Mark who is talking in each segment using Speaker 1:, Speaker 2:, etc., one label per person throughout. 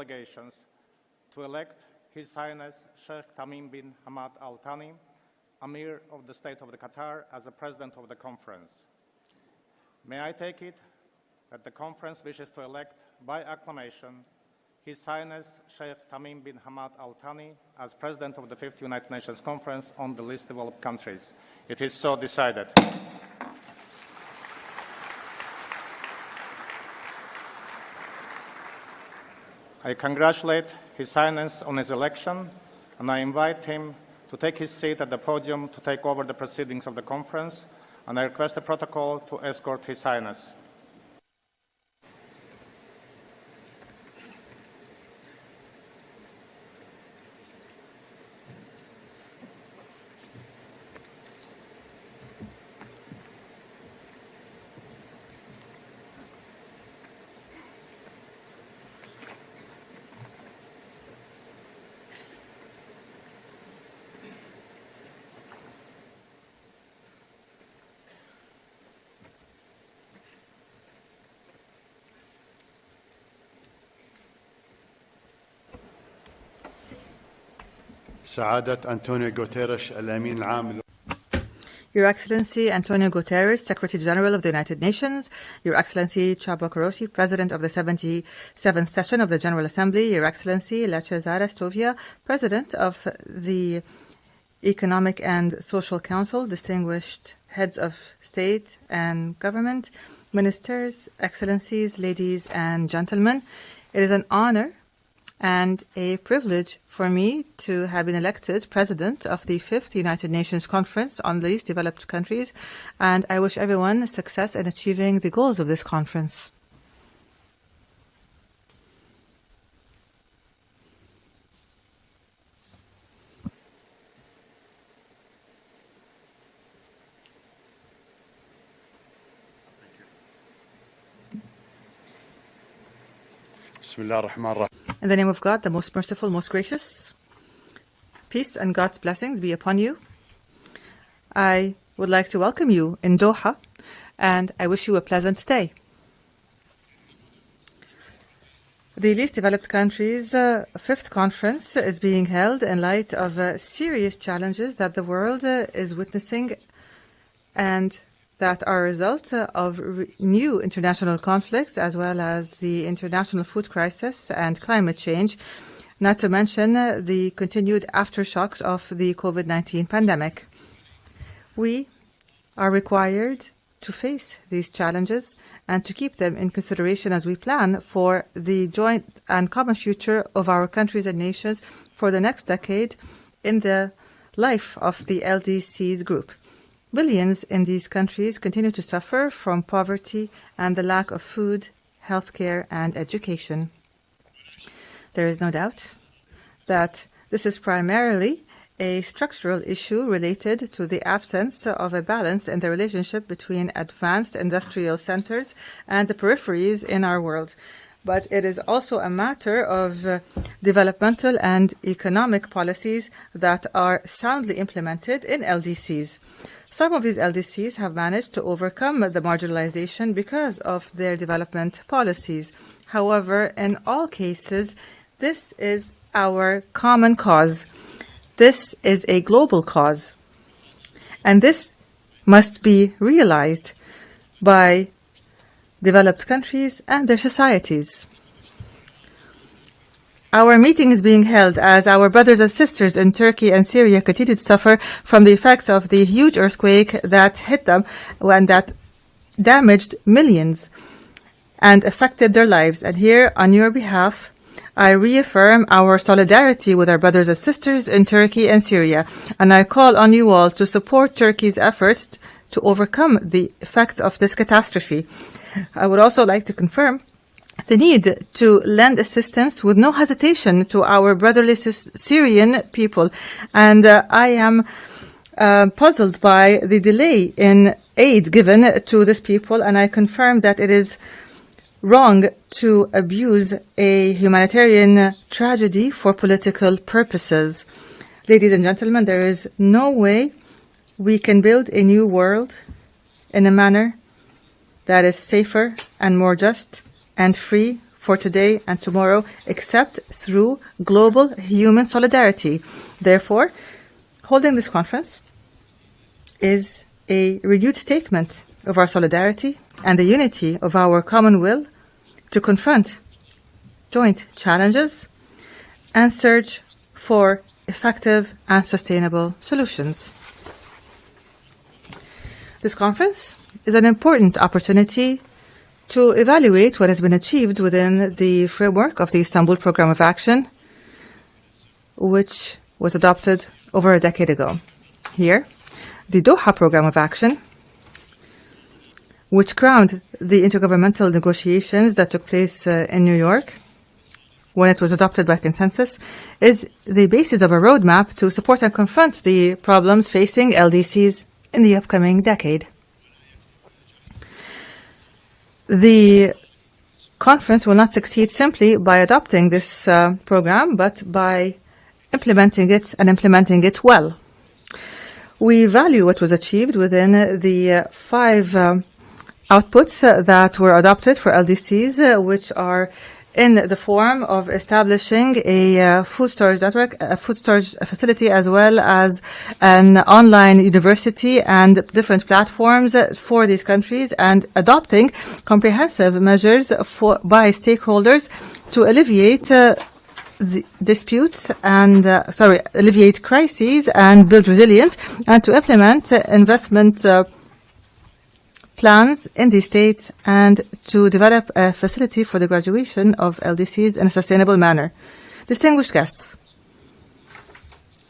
Speaker 1: delegations to elect His Highness Sheikh Tamim bin Hamad Al Thani, Amir of the State of Qatar, as the President of the Conference. May I take it that the Conference wishes to elect by acclamation His Highness Sheikh Tamim bin Hamad Al Thani as President of the 5th United Nations Conference on the Least Developed Countries. It is so decided. I congratulate His Highness on his election, and I invite him to take his seat at the podium to take over the proceedings of the conference, and I request the protocol to escort His Highness.
Speaker 2: سعادة أنطونيو غوتيريش الأمين العام.
Speaker 3: Your Excellency Antonio Guterres, Secretary General of the United Nations, Your Excellency Csaba Kőrösi, President of the 77th Session of the General Assembly, Your Excellency Lechezare Stovia, President of the Economic and Social Council, distinguished heads of state and government, ministers, excellencies, ladies and gentlemen. It is an honor and a privilege for me to have been elected President of the 5th United Nations Conference on the Least Developed Countries, and I wish everyone success in achieving the goals of this conference. In the name of God, the most merciful, most gracious, peace and God's blessings be upon you. I would like to welcome you in Doha, and I wish you a pleasant stay. The Least Developed Countries' 5th conference is being held in light of serious challenges that the world is witnessing and that are a result of new international conflicts, as well as the international food crisis and climate change, not to mention the continued aftershocks of the COVID-19 pandemic. We are required to face these challenges and to keep them in consideration as we plan for the joint and common future of our countries and nations for the next decade in the life of the LDCs group. Billions in these countries continue to suffer from poverty and the lack of food, healthcare, and education. There is no doubt that this is primarily a structural issue related to the absence of a balance in the relationship between advanced industrial centers and the peripheries in our world. But it is also a matter of developmental and economic policies that are soundly implemented in LDCs. Some of these LDCs have managed to overcome the marginalization because of their development policies. However, in all cases, this is our common cause. This is a global cause. And this must be realized by developed countries and their societies. Our meeting is being held as our brothers and sisters in Turkey and Syria continue to suffer from the effects of the huge earthquake that hit them and that damaged millions and affected their lives. And here, on your behalf, I reaffirm our solidarity with our brothers and sisters in Turkey and Syria, and I call on you all to support Turkey's efforts to overcome the effects of this catastrophe. I would also like to confirm the need to lend assistance with no hesitation to our brotherly Syrian people. And I am puzzled by the delay in aid given to this people, and I confirm that it is wrong to abuse a humanitarian tragedy for political purposes. Ladies and gentlemen, there is no way we can build a new world in a manner that is safer and more just and free for today and tomorrow except through global human solidarity. Therefore, holding this conference is a renewed statement of our solidarity and the unity of our common will to confront joint challenges and search for effective and sustainable solutions. This conference is an important opportunity to evaluate what has been achieved within the framework of the Istanbul Programme of Action, which was adopted over a decade ago. Here, the Doha Programme of Action, which crowned the intergovernmental negotiations that took place in New York when it was adopted by consensus, is the basis of a roadmap to support and confront the problems facing LDCs in the upcoming decade. The conference will not succeed simply by adopting this program, but by implementing it and implementing it well. We value what was achieved within the 5 outputs that were adopted for LDCs, which are in the form of establishing a food storage network, a food storage facility, as well as an online university and different platforms for these countries, and adopting comprehensive measures by stakeholders to alleviate the disputes and alleviate crises and build resilience, and to implement investment plans in these states, and to develop a facility for the graduation of LDCs in a sustainable manner. Distinguished guests,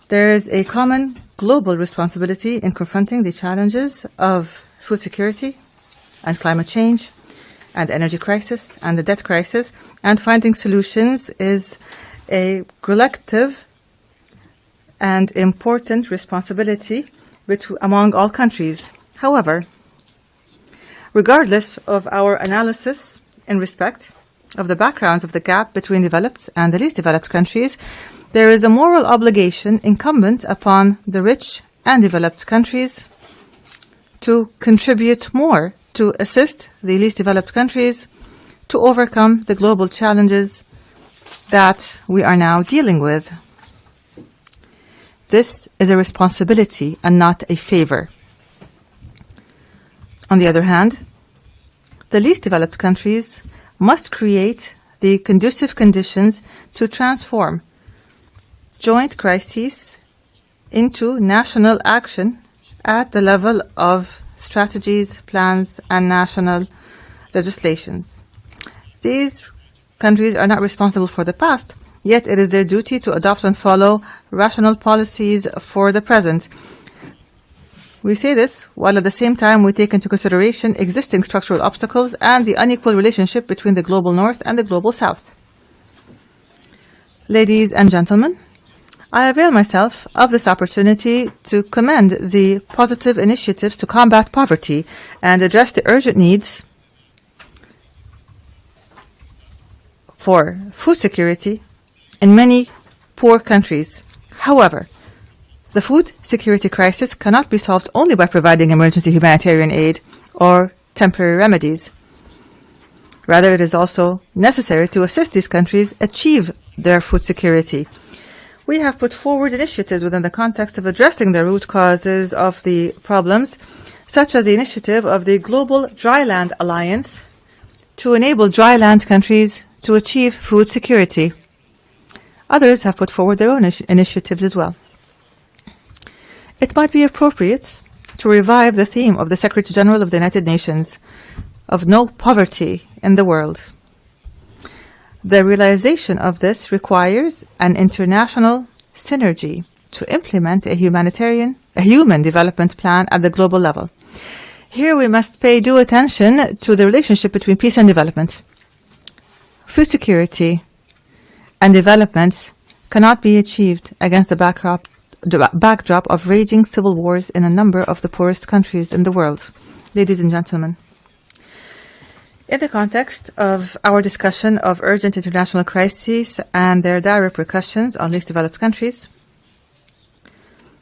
Speaker 3: there is a common global responsibility in confronting the challenges of food security and climate change and energy crisis and the debt crisis, and finding solutions is a collective and important responsibility among all countries. However, regardless of our analysis in respect of the backgrounds of the gap between developed and the least developed countries, there is a moral obligation incumbent upon the rich and developed countries to contribute more to assist the least developed countries to overcome the global challenges that we are now dealing with. This is a responsibility and not a favor. On the other hand, the least developed countries must create the conducive conditions to transform joint crises into national action at the level of strategies, plans, and national legislations. These countries are not responsible for the past, yet it is their duty to adopt and follow rational policies for the present. We say this while at the same time we take into consideration existing structural obstacles and the unequal relationship between the global north and the global south. Ladies and gentlemen, I avail myself of this opportunity to commend the positive initiatives to combat poverty and address the urgent needs for food security in many poor countries. However, the food security crisis cannot be solved only by providing emergency humanitarian aid or temporary remedies. Rather, it is also necessary to assist these countries achieve their food security. We have put forward initiatives within the context of addressing the root causes of the problems, such as the initiative of the Global Dryland Alliance to enable dryland countries to achieve food security. Others have put forward their own initiatives as well. It might be appropriate to revive the theme of the Secretary General of the United Nations of no poverty in the world. The realization of this requires an international synergy to implement a human development plan at the global level. Here we must pay due attention to the relationship between peace and development. Food security and development cannot be achieved against the backdrop of raging civil wars in a number of the poorest countries in the world. Ladies and gentlemen, in the context of our discussion of urgent international crises and their dire repercussions on least developed countries,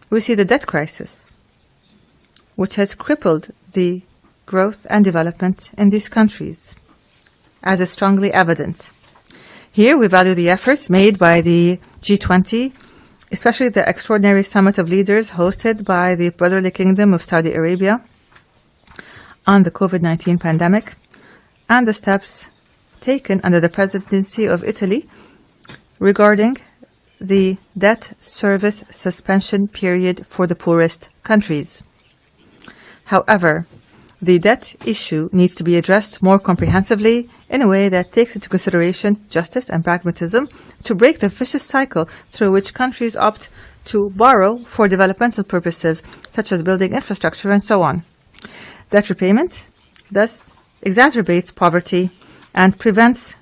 Speaker 3: we see the debt crisis, which has crippled the growth and development in these countries, as is strongly evident Here, we value the efforts made by the G20, especially the extraordinary summit of leaders hosted by the Brotherly Kingdom of Saudi Arabia on the COVID-19 pandemic, and the steps taken under the presidency of Italy regarding the debt service suspension period for the poorest countries. However, the debt issue needs to be addressed more comprehensively in a way that takes into consideration justice and pragmatism to break the vicious cycle through which countries opt to borrow for developmental purposes, such as building infrastructure and so on. Debt repayment thus exacerbates poverty and prevents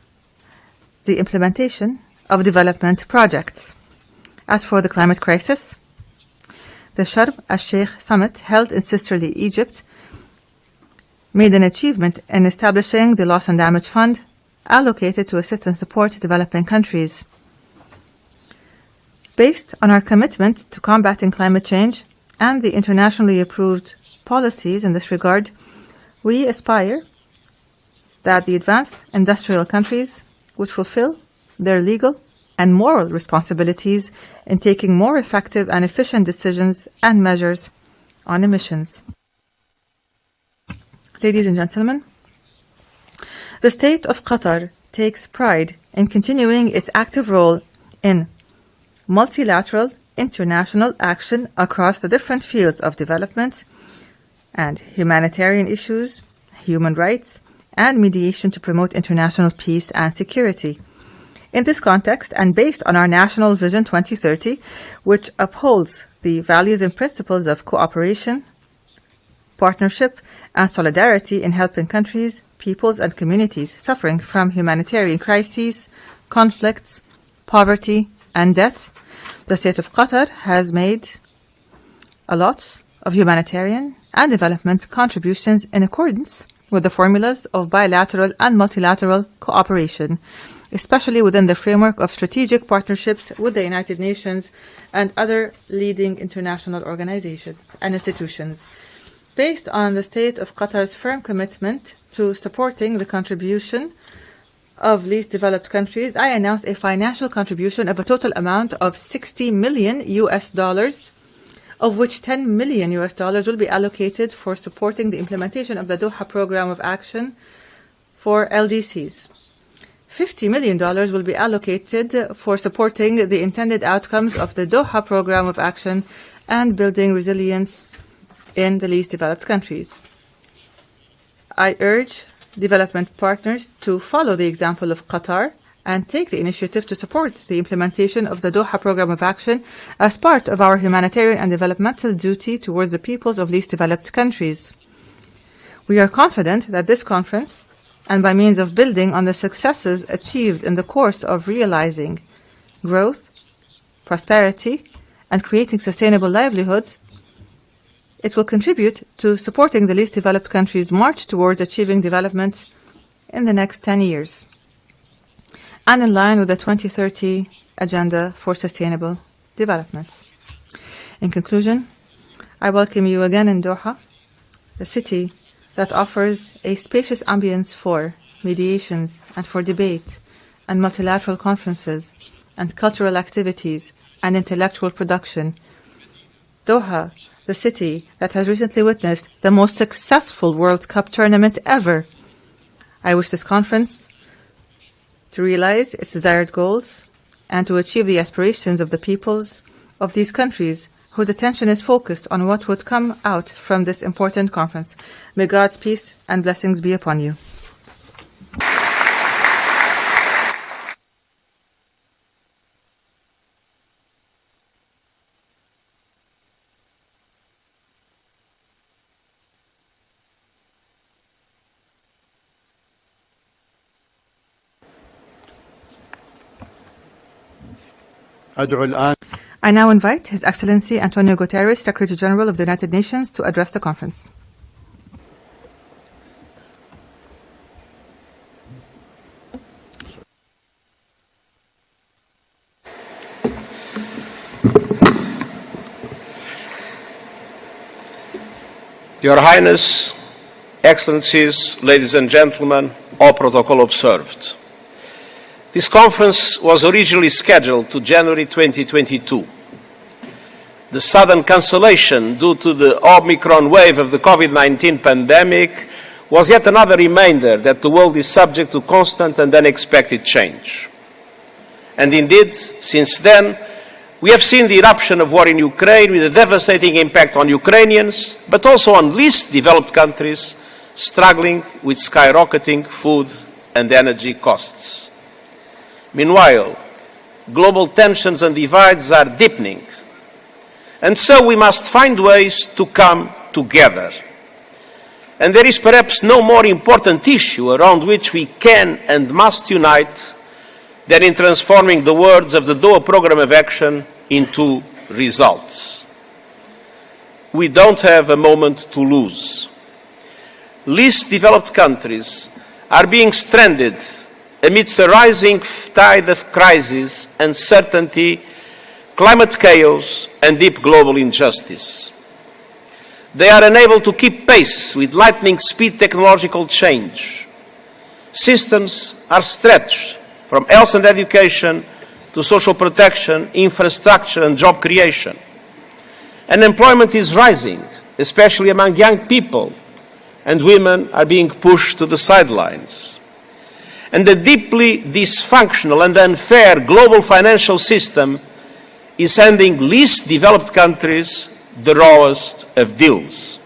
Speaker 3: the implementation of development projects. As for the climate crisis, the Sharm el-Sheikh summit held in sisterly Egypt made an achievement in establishing the Loss and Damage Fund allocated to assist and support developing countries. Based on our commitment to combating climate change and the internationally approved policies in this regard, we aspire that the advanced industrial countries would fulfill their legal and moral responsibilities in taking more effective and efficient decisions and measures on emissions. Ladies and gentlemen, the State of Qatar takes pride in continuing its active role in multilateral international action across the different fields of development and humanitarian issues, human rights, and mediation to promote international peace and security. In this context, and based on our National Vision 2030, which upholds the values and principles of cooperation, partnership, and solidarity in helping countries, peoples, and communities suffering from humanitarian crises, conflicts, poverty, and debt, the State of Qatar has made a lot of humanitarian and development contributions in accordance with the formulas of bilateral and multilateral cooperation, especially within the framework of strategic partnerships with the United Nations and other leading international organizations and institutions. Based on the State of Qatar's firm commitment to supporting the contribution of least developed countries, I announced a financial contribution of a total amount of $60 million, of which $10 million will be allocated for supporting the implementation of the Doha Program of Action for LDCs. $50 million will be allocated for supporting the intended outcomes of the Doha Program of Action and building resilience in the least developed countries. I urge development partners to follow the example of Qatar and take the initiative to support the implementation of the Doha Program of Action as part of our humanitarian and developmental duty towards the peoples of least developed countries. We are confident that this conference, and by means of building on the successes achieved in the course of realizing growth, prosperity, and creating sustainable livelihoods, it will contribute to supporting the least developed countries' march towards achieving development in the next 10 years, and in line with the 2030 Agenda for Sustainable Development. In conclusion, I welcome you again in Doha, the city that offers a spacious ambience for mediations and for debate and multilateral conferences and cultural activities and intellectual production. Doha, the city that has recently witnessed the most successful World Cup tournament ever. I wish this conference to realize its desired goals and to achieve the aspirations of the peoples of these countries whose attention is focused on what would come out from this important conference. May God's peace and blessings be upon you. I now invite His Excellency Antonio Guterres, Secretary General of the United Nations, to address the conference.
Speaker 4: Your Highness, Excellencies, ladies and gentlemen, all protocol observed. This conference was originally scheduled to January 2022. The sudden cancellation due to the Omicron wave of the COVID-19 pandemic was yet another reminder that the world is subject to constant and unexpected change. And indeed, since then, we have seen the eruption of war in Ukraine with a devastating impact on Ukrainians, but also on least developed countries struggling with skyrocketing food and energy costs. Meanwhile, global tensions and divides are deepening, and so we must find ways to come together. And there is perhaps no more important issue around which we can and must unite than in transforming the words of the Doha Programme of Action into results. We don't have a moment to lose. Least developed countries are being stranded amidst a rising tide of crisis, uncertainty, climate chaos, and deep global injustice. They are unable to keep pace with lightning speed technological change. Systems are stretched from health and education to social protection, infrastructure, and job creation. Unemployment is rising, especially among young people, and women are being pushed to the sidelines. And the deeply dysfunctional and unfair global financial system is handing least developed countries the rawest of deals.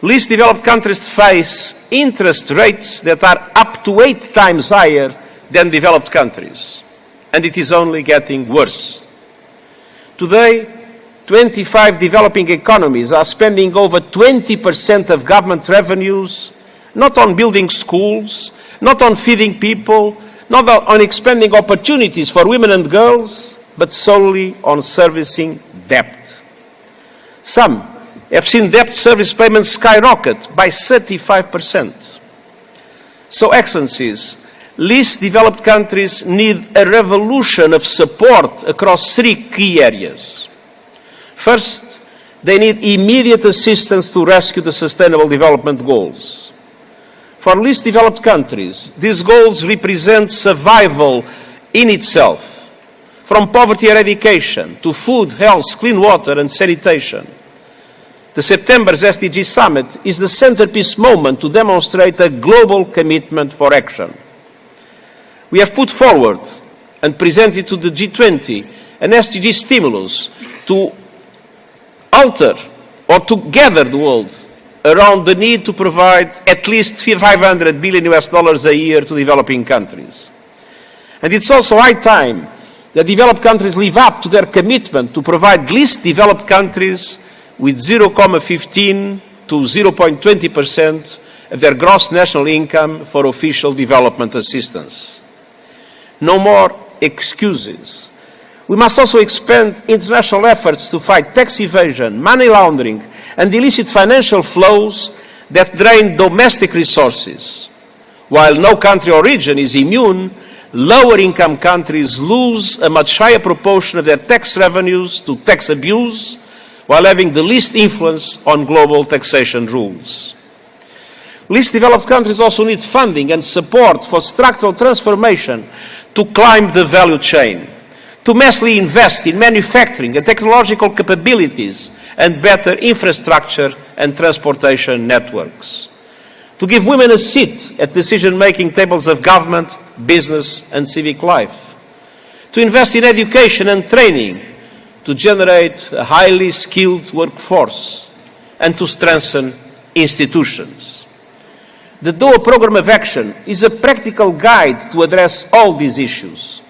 Speaker 4: Least developed countries face interest rates that are up to 8 times higher than developed countries, and it is only getting worse. Today, 25 developing economies are spending over 20% of government revenues not on building schools, not on feeding people, not on expanding opportunities for women and girls, but solely on servicing debt. Some have seen debt service payments skyrocket by 35%. So, Excellencies, least developed countries need a revolution of support across 3 key areas. First, they need immediate assistance to rescue the Sustainable Development Goals. For least developed countries, these goals represent survival in itself, from poverty eradication to food, health, clean water and sanitation. The September's SDG Summit is the centerpiece moment to demonstrate a global commitment for action. We have put forward and presented to the G20 an SDG stimulus to alter or to gather the world around the need to provide at least $500 billion a year to developing countries. And it's also high time that developed countries live up to their commitment to provide least developed countries with 0.15 to 0.20% of their gross national income for official development assistance. No more excuses. We must also expand international efforts to fight tax evasion, money laundering, and illicit financial flows that drain domestic resources. While no country or region is immune, lower-income countries lose a much higher proportion of their tax revenues to tax abuse, while having the least influence on global taxation rules. Least developed countries also need funding and support for structural transformation to climb the value chain, to massively invest in manufacturing and technological capabilities and better infrastructure and transportation networks, to give women a seat at decision-making tables of government, business and civic life, to invest in education and training, to generate a highly skilled workforce, and to strengthen institutions. The Doha Programme of Action is a practical guide to address all these issues.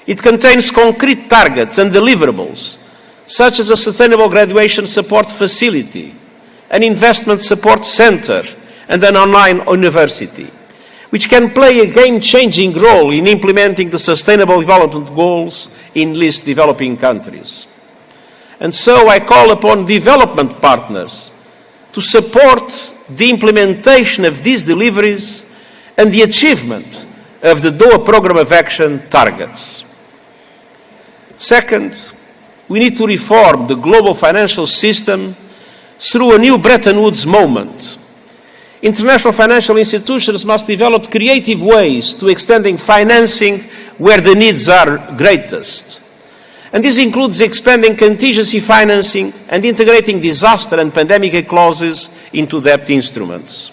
Speaker 4: It contains concrete targets and deliverables, such as a Sustainable Graduation Support Facility, an Investment Support Center, and an online university, which can play a game-changing role in implementing the Sustainable Development Goals in least developing countries. And so I call upon development partners to support the implementation of these deliveries and the achievement of the Doha Programme of Action targets. Second, we need to reform the global financial system through a new Bretton Woods moment. International financial institutions must develop creative ways to extending financing where the needs are greatest. And this includes expanding contingency financing and integrating disaster and pandemic clauses into debt instruments.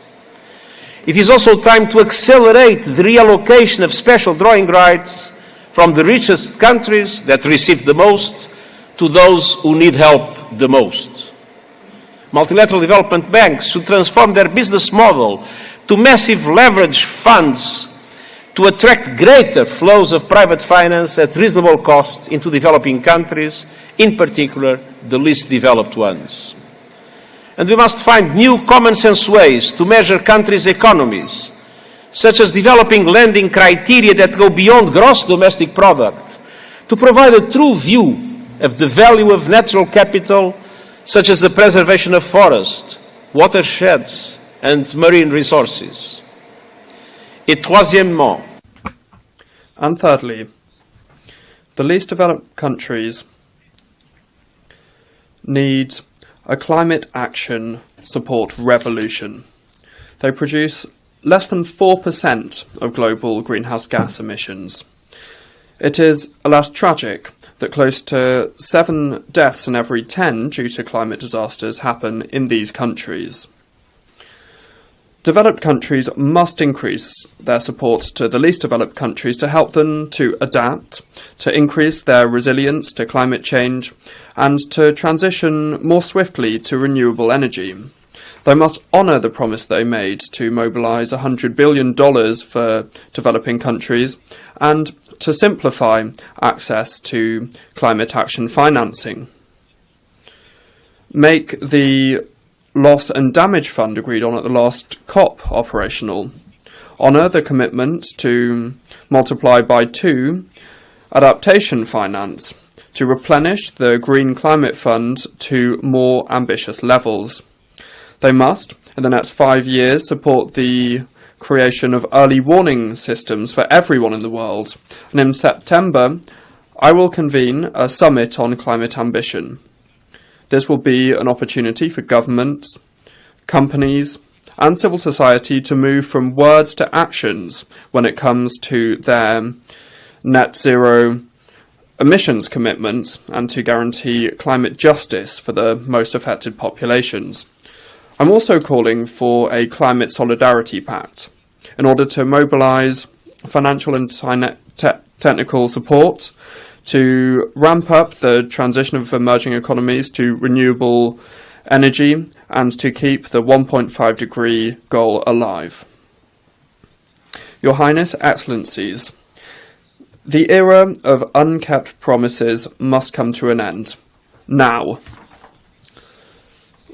Speaker 4: It is also time to accelerate the reallocation of special drawing rights from the richest countries that receive the most to those who need help the most. Multilateral development banks should transform their business model to massive leverage funds to attract greater flows of private finance at reasonable cost into developing countries, in particular the least developed ones. And we must find new common sense ways to measure countries' economies, such as developing lending criteria that go beyond gross domestic product, to provide a true view of the value of natural capital, such as the preservation of forests, watersheds, and marine resources. Et troisièmement,
Speaker 5: and thirdly, the least developed countries need a climate action support revolution. They produce less than 4% of global greenhouse gas emissions. It is, alas, tragic that close to 7 deaths in every 10 due to climate disasters happen in these countries. Developed countries must increase their support to the least developed countries to help them to adapt, to increase their resilience to climate change, and to transition more swiftly to renewable energy. They must honour the promise they made to mobilise $100 billion for developing countries and to simplify access to climate action financing. Make the loss and damage fund agreed on at the last COP operational. Honour the commitment to multiply by 2 adaptation finance, to replenish the Green Climate Fund to more ambitious levels. They must, in the next 5 years, support the creation of early warning systems for everyone in the world. And in September, I will convene a summit on climate ambition. This will be an opportunity for governments, companies, and civil society to move from words to actions when it comes to their net zero emissions commitments and to guarantee climate justice for the most affected populations. I'm also calling for a climate solidarity pact in order to mobilise financial and technical support to ramp up the transition of emerging economies to renewable energy and to keep the 1.5 degree goal alive. Your Highness, Excellencies, the era of unkept promises must come to an end. Now.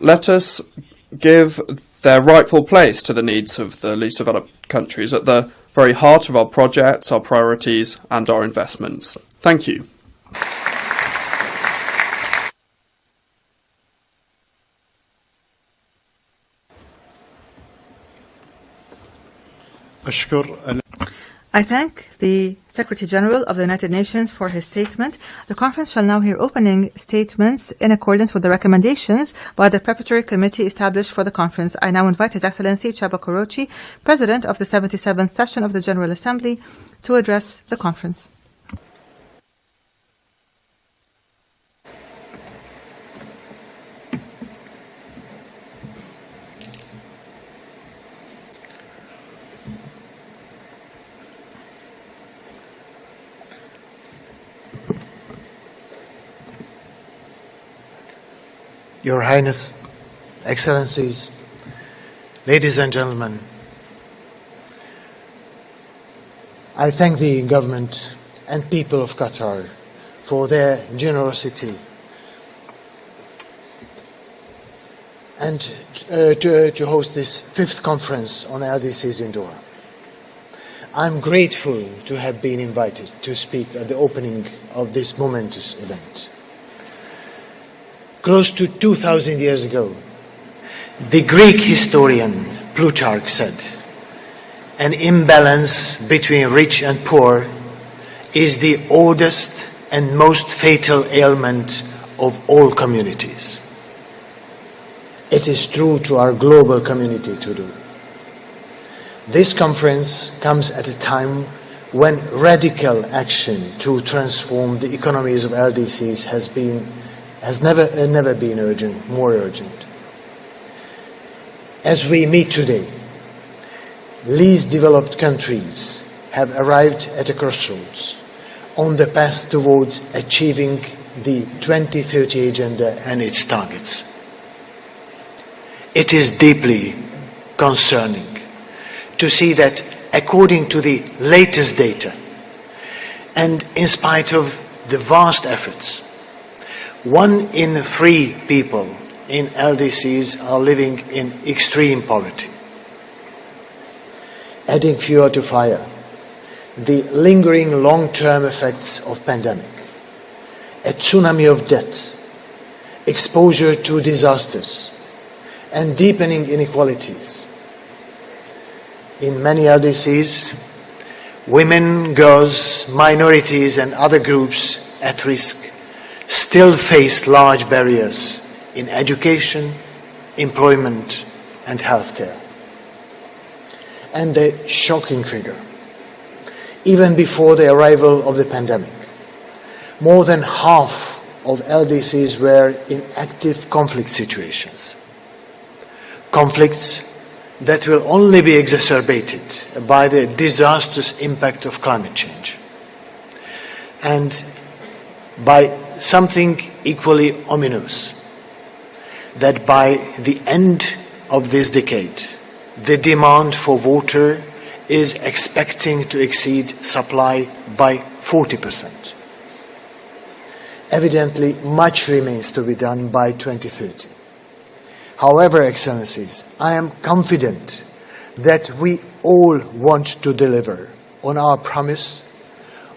Speaker 5: Let us give their rightful place to the needs of the least developed countries at the very heart of our projects, our priorities, and our investments. Thank you.
Speaker 3: I thank the Secretary General of the United Nations for his statement. The conference shall now hear opening statements in accordance with the recommendations by the preparatory committee established for the conference. I now invite His Excellency Chaba Korochi, President of the 77th Session of the General Assembly, to address the conference.
Speaker 6: Your Highness, Excellencies, ladies and gentlemen, I thank the government and people of Qatar for their generosity and to host this 5th conference on LDCs in Doha. I'm grateful to have been invited to speak at the opening of this momentous event. Close to 2,000 years ago, the Greek historian Plutarch said, "An imbalance between rich and poor is the oldest and most fatal ailment of all communities." It is true to our global community This conference comes at a time when radical action to transform the economies of LDCs has never been more urgent. As we meet today, least developed countries have arrived at a crossroads on the path towards achieving the 2030 Agenda and its targets. It is deeply concerning to see that, according to the latest data, and in spite of the vast efforts, 1 in 3 people in LDCs are living in extreme poverty. Adding fuel to fire, the lingering long-term effects of pandemic, a tsunami of debt, exposure to disasters, and deepening inequalities. In many LDCs, women, girls, minorities, and other groups at risk still face large barriers in education, employment, and healthcare. And the shocking figure, even before the arrival of the pandemic, more than half of LDCs were in active conflict situations. Conflicts that will only be exacerbated by the disastrous impact of climate change. And by something equally ominous, that by the end of this decade, the demand for water is expecting to exceed supply by 40%. Evidently, much remains to be done by 2030. However, Excellencies, I am confident that we all want to deliver on our promise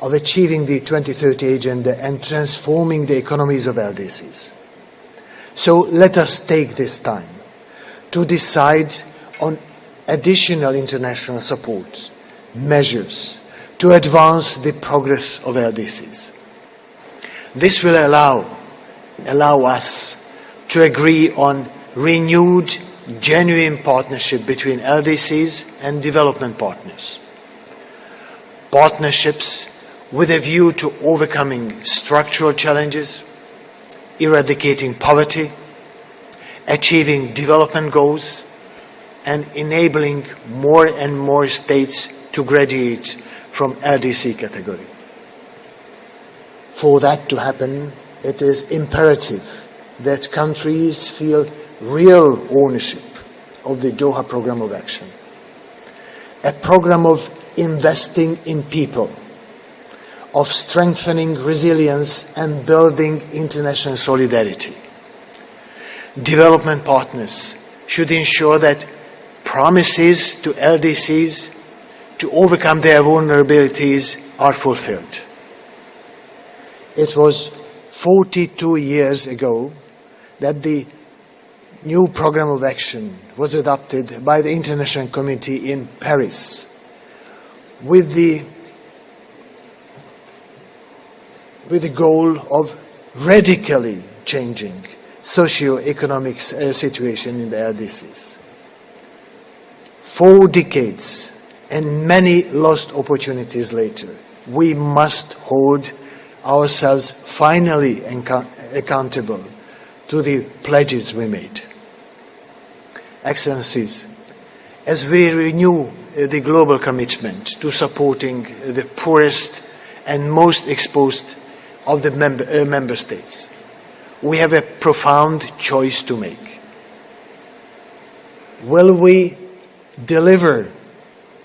Speaker 6: of achieving the 2030 Agenda and transforming the economies of LDCs. So let us take this time to decide on additional international support measures to advance the progress of LDCs. This will allow us to agree on renewed, genuine partnership between LDCs and development partners. Partnerships with a view to overcoming structural challenges, eradicating poverty, achieving development goals, and enabling more and more states to graduate from LDC category. For that to happen, it is imperative that countries feel real ownership of the Doha Programme of Action, a program of investing in people, of strengthening resilience and building international solidarity. Development partners should ensure that promises to LDCs to overcome their vulnerabilities are fulfilled. It was 42 years ago that the new Programme of Action was adopted by the international community in Paris with the goal of radically changing socio-economic situation in the LDCs. 4 decades and many lost opportunities later, we must hold ourselves finally accountable to the pledges we made. Excellencies, as we renew the global commitment to supporting the poorest and most exposed of the member states, we have a profound choice to make. Will we deliver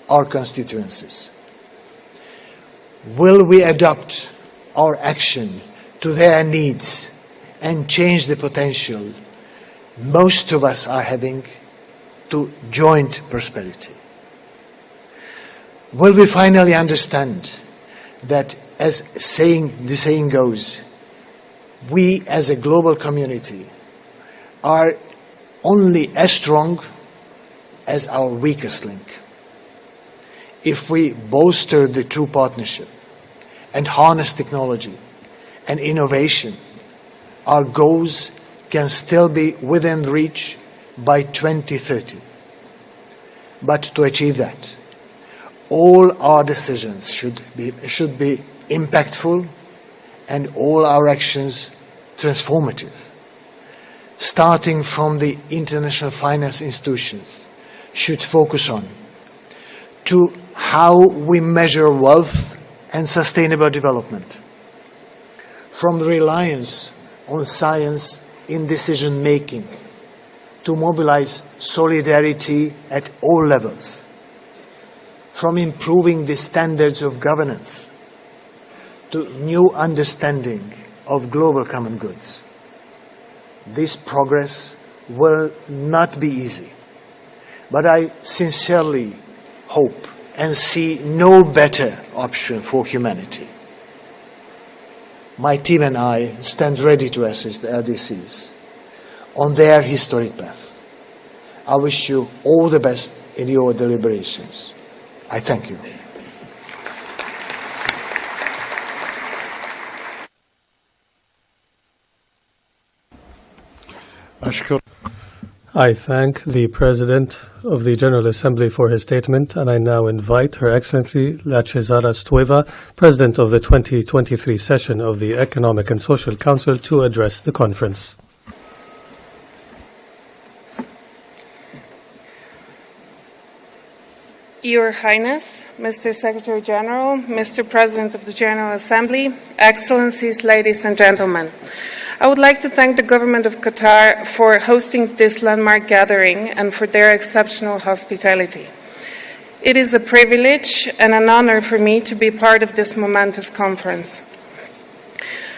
Speaker 6: our constituencies? Will we adapt our action to their needs and change the potential most of us are having to joint prosperity? Will we finally understand that, as the saying goes, we as a global community are only as strong as our weakest link? If we bolster the true partnership and harness technology and innovation, our goals can still be within reach by 2030. But to achieve that, all our decisions should be impactful and all our actions transformative, starting from the international finance institutions should focus on to how we measure wealth and sustainable development, from the reliance on science in decision-making to mobilize solidarity at all levels, from improving the standards of governance to new understanding of global common goods. This progress will not be easy, but I sincerely hope and see no better option for humanity. My team and I stand ready to assist the LDCs on their historic path. I wish you all the best in your deliberations. I thank you.
Speaker 7: I thank the President of the General Assembly for his statement, and I now invite Her Excellency Lachezara Stoeva, President of the 2023 session of the Economic and Social Council, to address the conference.
Speaker 8: Your Highness, Mr. Secretary General, Mr. President of the General Assembly, Excellencies, ladies and gentlemen, I would like to thank the government of Qatar for hosting this landmark gathering and for their exceptional hospitality. It is a privilege and an honor for me to be part of this momentous conference.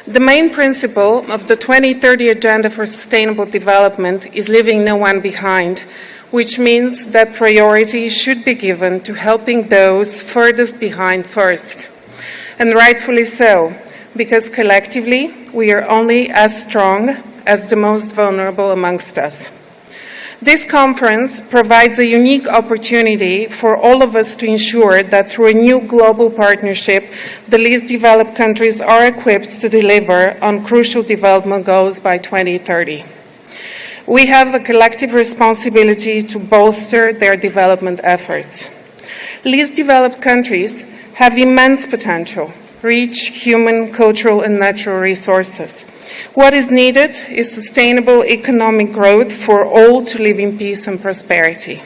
Speaker 8: The main principle of the 2030 Agenda for Sustainable Development is leaving no one behind, which means that priority should be given to helping those furthest behind first. And rightfully so, because collectively we are only as strong as the most vulnerable amongst us. This conference provides a unique opportunity for all of us to ensure that through a new global partnership, the least developed countries are equipped to deliver on crucial development goals by 2030. We have a collective responsibility to bolster their development efforts. Least developed countries have immense potential, rich human, cultural, and natural resources. What is needed is sustainable economic growth for all to live in peace and prosperity.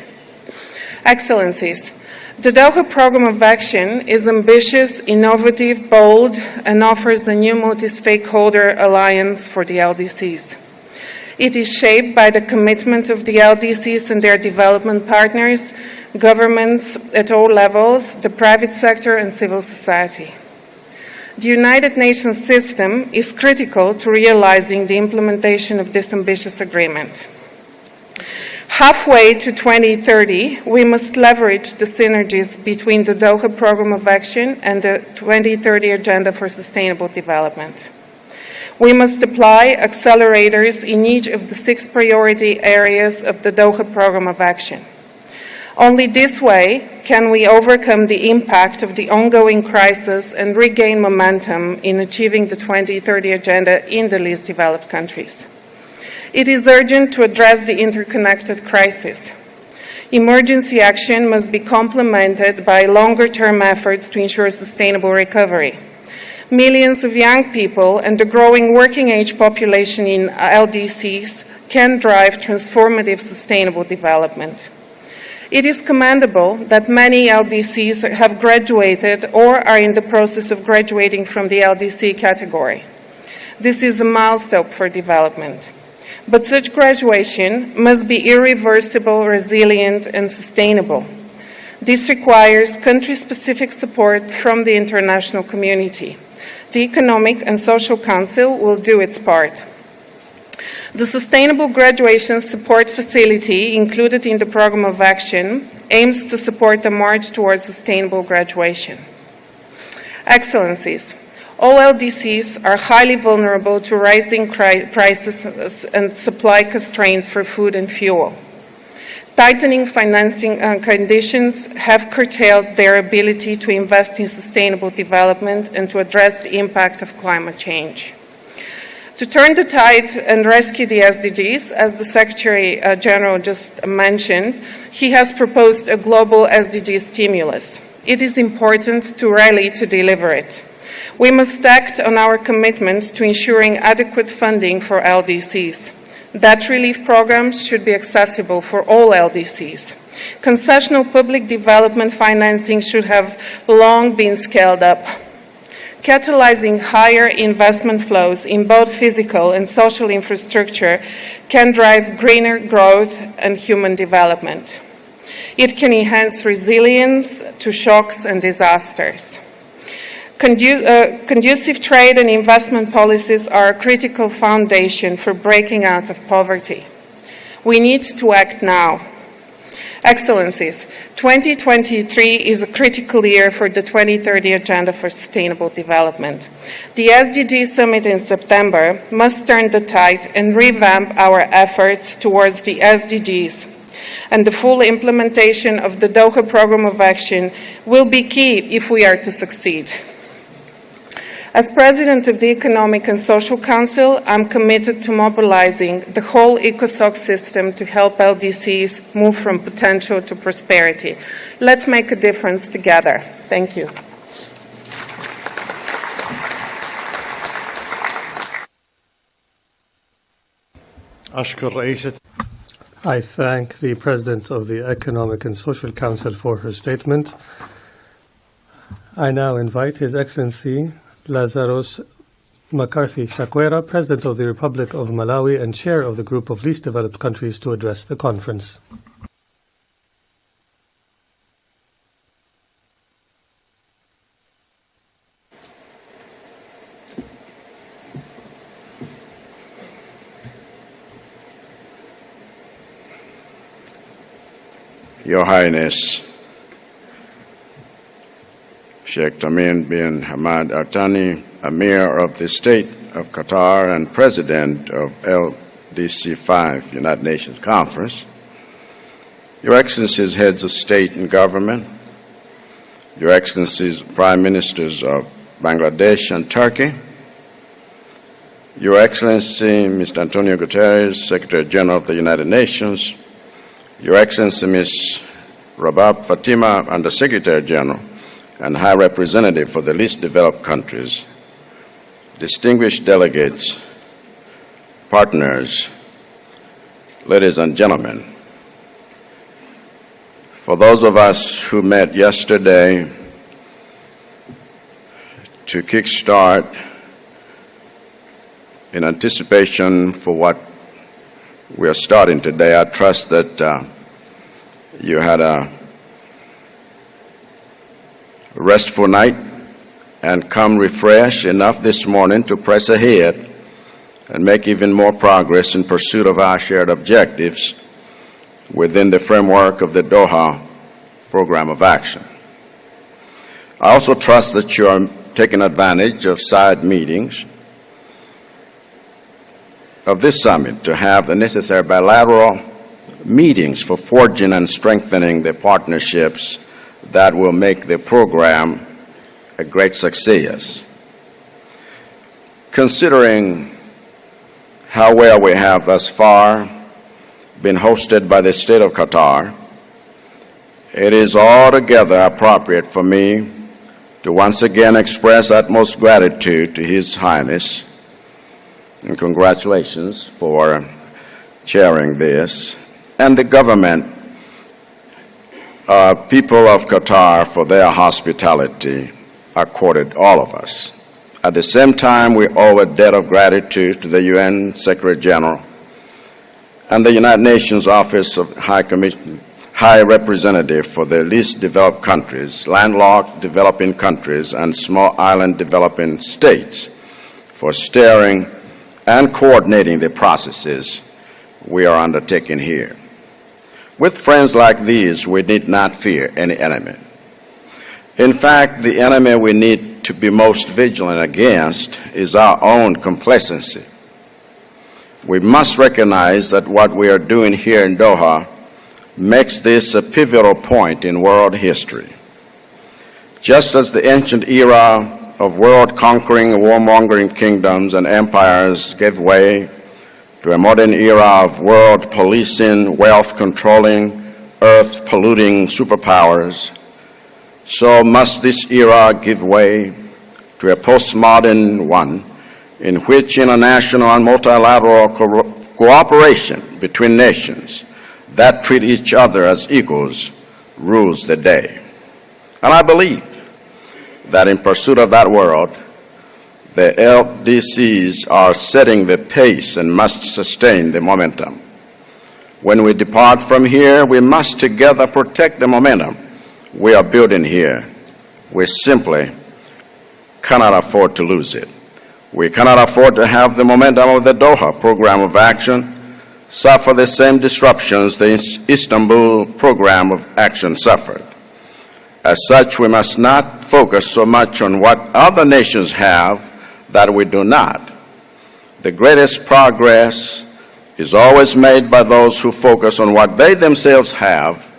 Speaker 8: Excellencies, the Doha Programme of Action is ambitious, innovative, bold, and offers a new multi-stakeholder alliance for the LDCs. It is shaped by the commitment of the LDCs and their development partners, governments at all levels, the private sector, and civil society. The United Nations system is critical to realizing the implementation of this ambitious agreement. Halfway to 2030, we must leverage the synergies between the Doha Programme of Action and the 2030 Agenda for Sustainable Development. We must apply accelerators in each of the 6 priority areas of the Doha Programme of Action. Only this way can we overcome the impact of the ongoing crisis and regain momentum in achieving the 2030 Agenda in the least developed countries. It is urgent to address the interconnected crisis. Emergency action must be complemented by longer-term efforts to ensure sustainable recovery. Millions of young people and the growing working-age population in LDCs can drive transformative sustainable development. It is commendable that many LDCs have graduated or are in the process of graduating from the LDC category. This is a milestone for development. But such graduation must be irreversible, resilient, and sustainable. This requires country-specific support from the international community. The Economic and Social Council will do its part. The Sustainable Graduation Support Facility, included in the Programme of Action, aims to support the march towards sustainable graduation. Excellencies, all LDCs are highly vulnerable to rising prices and supply constraints for food and fuel. Tightening financing conditions have curtailed their ability to invest in sustainable development and to address the impact of climate change. To turn the tide and rescue the SDGs, as the Secretary General just mentioned, he has proposed a global SDG stimulus. It is important to rally to deliver it. We must act on our commitment to ensuring adequate funding for LDCs. Debt relief programs should be accessible for all LDCs. Concessional public development financing should have long been scaled up. Catalyzing higher investment flows in both physical and social infrastructure can drive greener growth and human development. It can enhance resilience to shocks and disasters. Conducive trade and investment policies are a critical foundation for breaking out of poverty. We need to act now. Excellencies, 2023 is a critical year for the 2030 Agenda for Sustainable Development. The SDG Summit in September must turn the tide and revamp our efforts towards the SDGs. And the full implementation of the Doha Programme of Action will be key if we are to succeed. As President of the Economic and Social Council, I'm committed to mobilizing the whole ECOSOC system to help LDCs move from potential to prosperity. Let's make a difference together. Thank you.
Speaker 7: I thank the President of the Economic and Social Council for her statement. I now invite His Excellency Lazarus McCarthy Chakwera, President of the Republic of Malawi and Chair of the Group of Least Developed Countries, to address the conference.
Speaker 9: Your Highness, Sheikh Tamim bin Hamad Al Thani, Emir of the State of Qatar and President of LDC 5, United Nations Conference, Your Excellencies, Heads of State and Government, Your Excellencies, Prime Ministers of Bangladesh and Turkey, Your Excellency, Mr. Antonio Guterres, Secretary General of the United Nations, Your Excellency, Ms. Rabab Fatima, Under-Secretary General and High Representative for the Least Developed Countries, distinguished delegates, partners, ladies and gentlemen, for those of us who met yesterday to kickstart in anticipation for what we are starting today, I trust that you had a restful night and come refreshed enough this morning to press ahead and make even more progress in pursuit of our shared objectives within the framework of the Doha Program of Action. I also trust that you are taking advantage of side meetings of this summit to have the necessary bilateral meetings for forging and strengthening the partnerships that will make the program a great success. Considering how well we have thus far been hosted by the State of Qatar, it is altogether appropriate for me to once again express utmost gratitude to His Highness, and congratulations for chairing this, and the government, people of Qatar, for their hospitality accorded all of us. At the same time, we owe a debt of gratitude to the UN Secretary General and the United Nations Office of High Representative for the Least Developed Countries, landlocked developing countries, and small island developing states for steering and coordinating the processes we are undertaking here. With friends like these, we need not fear any enemy. In fact, the enemy we need to be most vigilant against is our own complacency. We must recognize that what we are doing here in Doha makes this a pivotal point in world history. Just as the ancient era of world-conquering, warmongering kingdoms and empires gave way to a modern era of world policing, wealth-controlling, earth-polluting superpowers, so must this era give way to a postmodern one in which international and multilateral cooperation between nations that treat each other as equals rules the day. And I believe that in pursuit of that world, the LDCs are setting the pace and must sustain the momentum. When we depart from here, we must together protect the momentum we are building here. We simply cannot afford to lose it. We cannot afford to have the momentum of the Doha Program of Action suffer the same disruptions the Istanbul Program of Action suffered. As such, we must not focus so much on what other nations have that we do not. The greatest progress is always made by those who focus on what they themselves have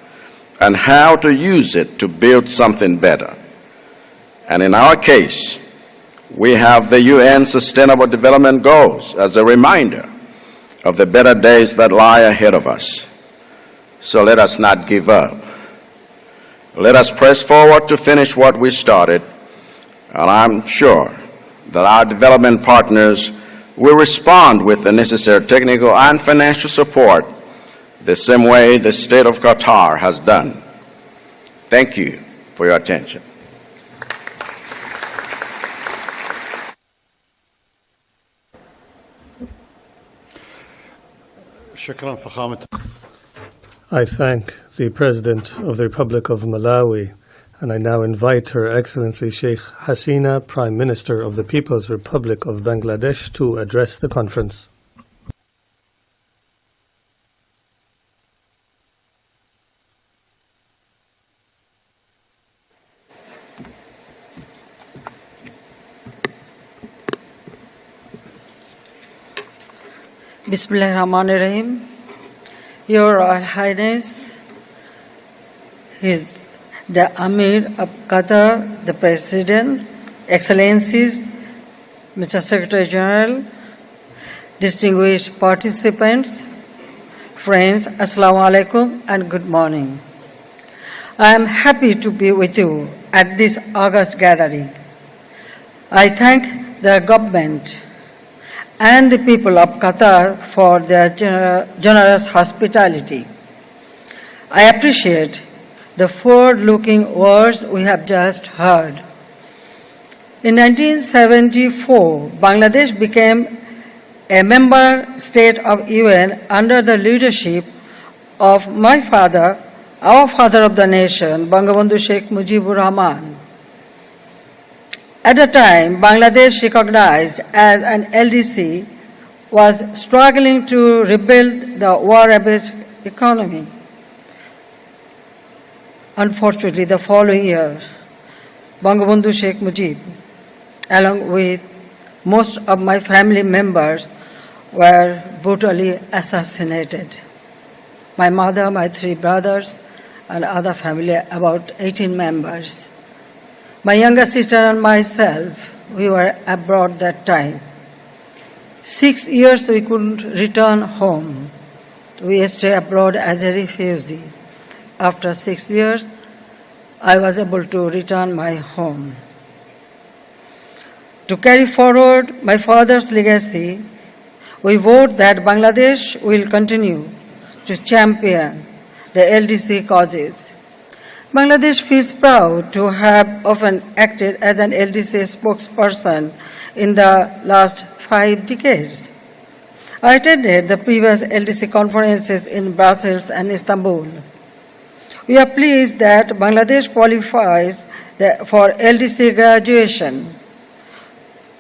Speaker 9: and how to use it to build something better. And in our case, we have the UN Sustainable Development Goals as a reminder of the better days that lie ahead of us. So let us not give up. Let us press forward to finish what we started, and I'm sure that our development partners will respond with the necessary technical and financial support the same way the state of Qatar has done. Thank you for your attention.
Speaker 2: شكرا فخامة.
Speaker 7: I thank the President of the Republic of Malawi, and I now invite Her Excellency Sheikh Hasina, Prime Minister of the People's Republic of Bangladesh, to address the conference.
Speaker 10: Bismillahirrahmanirrahim. Your Royal Highness, the Amir of Qatar, the President, Excellencies, Mr. Secretary General, distinguished participants, friends, Assalamu alaikum and good morning. I am happy to be with you at this August gathering. I thank the government and the people of Qatar for their generous hospitality. I appreciate the forward-looking words we have just heard. In 1974, Bangladesh became a member state of UN under the leadership of my father, our father of the nation, Bangabandhu Sheikh Mujibur Rahman. At the time, Bangladesh, recognized as an LDC, was struggling to rebuild the war-ravaged economy. Unfortunately, the following year, Bangabandhu Sheikh Mujib, along with most of my family members, were brutally assassinated. My mother, my 3 brothers, and other family, about 18 members. My younger sister and myself, we were abroad that time. 6 years we couldn't return home. We stayed abroad as a refugee. After 6 years, I was able to return my home. To carry forward my father's legacy, we vote that Bangladesh will continue to champion the LDC causes. Bangladesh feels proud to have often acted as an LDC spokesperson in the last 5 decades. I attended the previous LDC conferences in Brussels and Istanbul. We are pleased that Bangladesh qualifies for LDC graduation.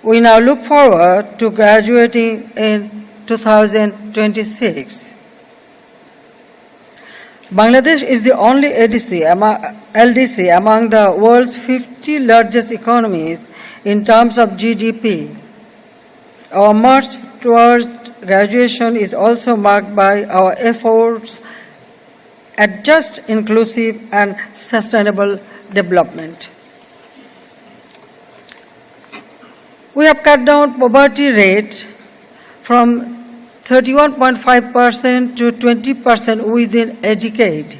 Speaker 10: We now look forward to graduating in 2026. Bangladesh is the only LDC among the world's 50 largest economies in terms of GDP. Our march towards graduation is also marked by our efforts at just, inclusive, and sustainable development. We have cut down poverty rate from 31.5% to 20% within a decade.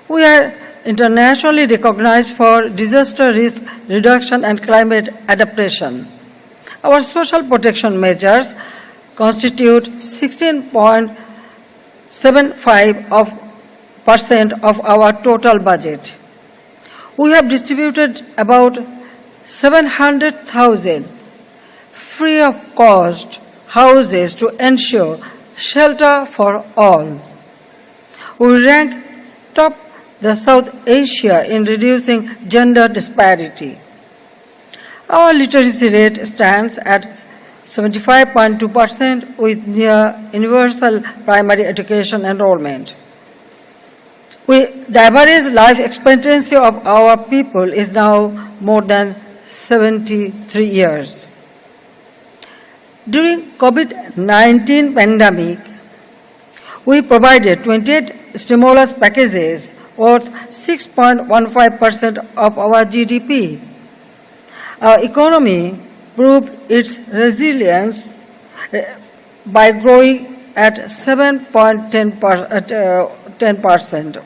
Speaker 10: We are internationally recognized for disaster risk reduction and climate adaptation. Our social protection measures constitute 16.75% of our total budget. We have distributed about 700,000 free of cost houses to ensure shelter for all. We rank top the South Asia in reducing gender disparity. Our literacy rate stands at 75.2% with near universal primary education enrollment. The average life expectancy of our people is now more than 73 years. During COVID-19 pandemic, we provided 28 stimulus packages worth 6.15% of our GDP. Our economy proved its resilience by growing at 10%.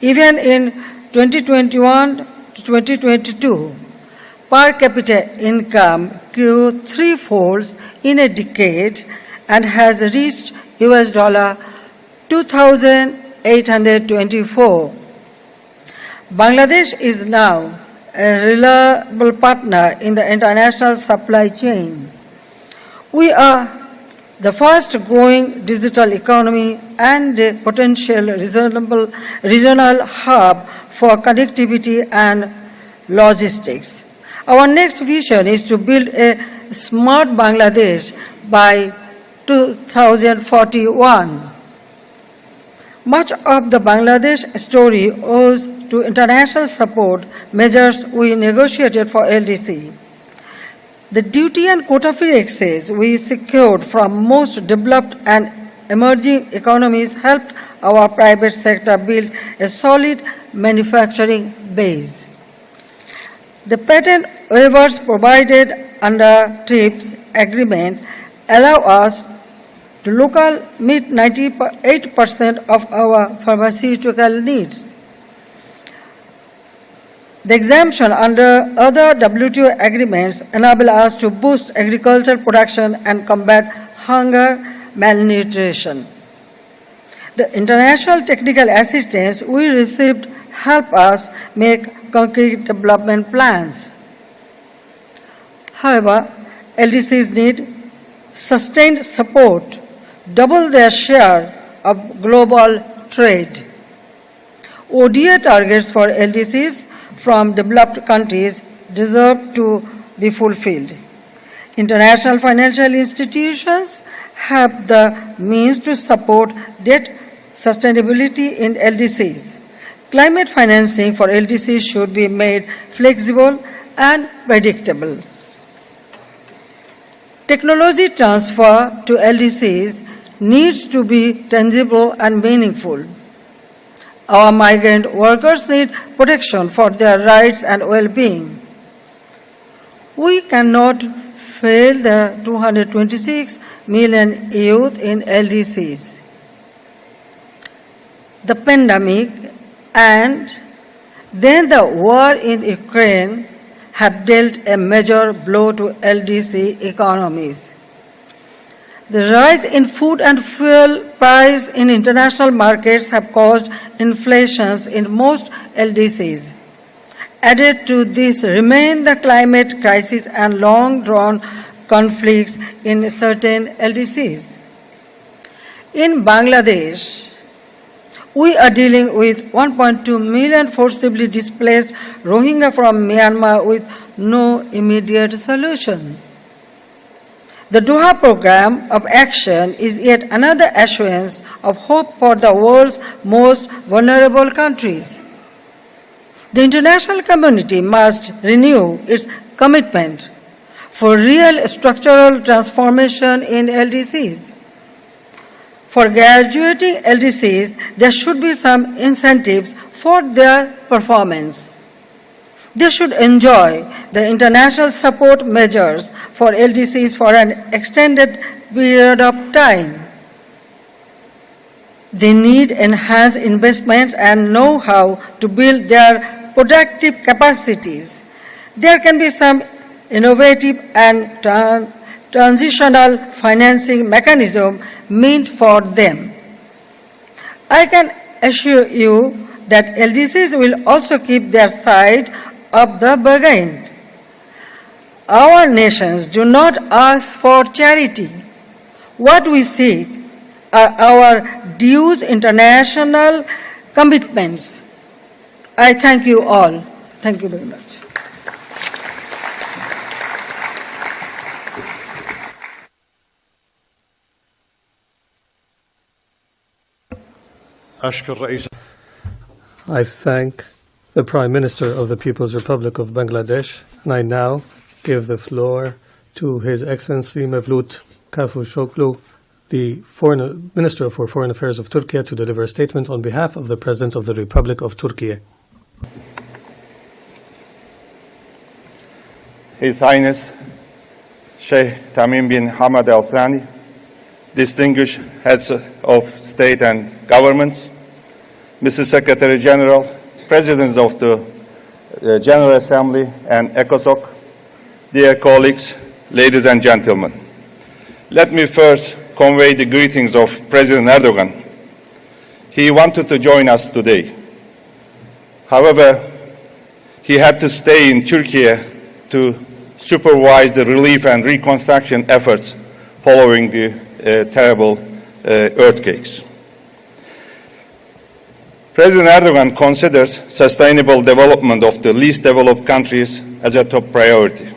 Speaker 10: Even in 2021 to 2022, per capita income grew threefold in a decade and has reached $2,824. Bangladesh is now a reliable partner in the international supply chain. We are the fast growing digital economy and a potential regional hub for connectivity and logistics. Our next vision is to build a smart Bangladesh by 2041. Much of the Bangladesh story owes to international support measures we negotiated for LDC. The duty and quota-free access we secured from most developed and emerging economies helped our private sector build a solid manufacturing base. The patent waivers provided under TRIPS agreement allow us to meet 98% of our pharmaceutical needs. The exemption under other WTO agreements enable us to boost agricultural production and combat hunger, malnutrition. The international technical assistance we received help us make concrete development plans. However, LDCs need sustained support, double their share of global trade. ODA targets for LDCs from developed countries deserve to be fulfilled. International financial institutions have the means to support debt sustainability in LDCs. Climate financing for LDCs should be made flexible and predictable. Technology transfer to LDCs needs to be tangible and meaningful. Our migrant workers need protection for their rights and well-being. We cannot fail the 226 million youth in LDCs. The pandemic and then the war in Ukraine have dealt a major blow to LDC economies. The rise in food and fuel price in international markets have caused inflations in most LDCs. Added to this remain the climate crisis and long-drawn conflicts in certain LDCs. In Bangladesh, we are dealing with 1.2 million forcibly displaced Rohingya from Myanmar with no immediate solution. The Doha Program of Action is yet another assurance of hope for the world's most vulnerable countries. The international community must renew its commitment for real structural transformation in LDCs. For graduating LDCs, there should be some incentives for their performance. They should enjoy the international support measures for LDCs for an extended period of time. They need enhanced investments and know-how to build their productive capacities. There can be some innovative and transitional financing mechanism meant for them. I can assure you that LDCs will also keep their side of the bargain. Our nations do not ask for charity. What we seek are our dues international commitments. I thank you all. Thank you very much.
Speaker 2: أشكر رئيس
Speaker 7: I thank the Prime Minister of the People's Republic of Bangladesh, and I now give the floor to His Excellency Mevlut Cavusoglu, the Minister for Foreign Affairs of Turkey, to deliver a statement on behalf of the President of the Republic of Turkey.
Speaker 11: His Highness Sheikh Tamim bin Hamad Al Thani, distinguished heads of state and governments, Mr. Secretary General, Presidents of the General Assembly and ECOSOC, dear colleagues, ladies and gentlemen. Let me first convey the greetings of President Erdogan. He wanted to join us today. However, he had to stay in Turkey to supervise the relief and reconstruction efforts following the terrible earthquakes. President Erdogan considers sustainable development of the least developed countries as a top priority.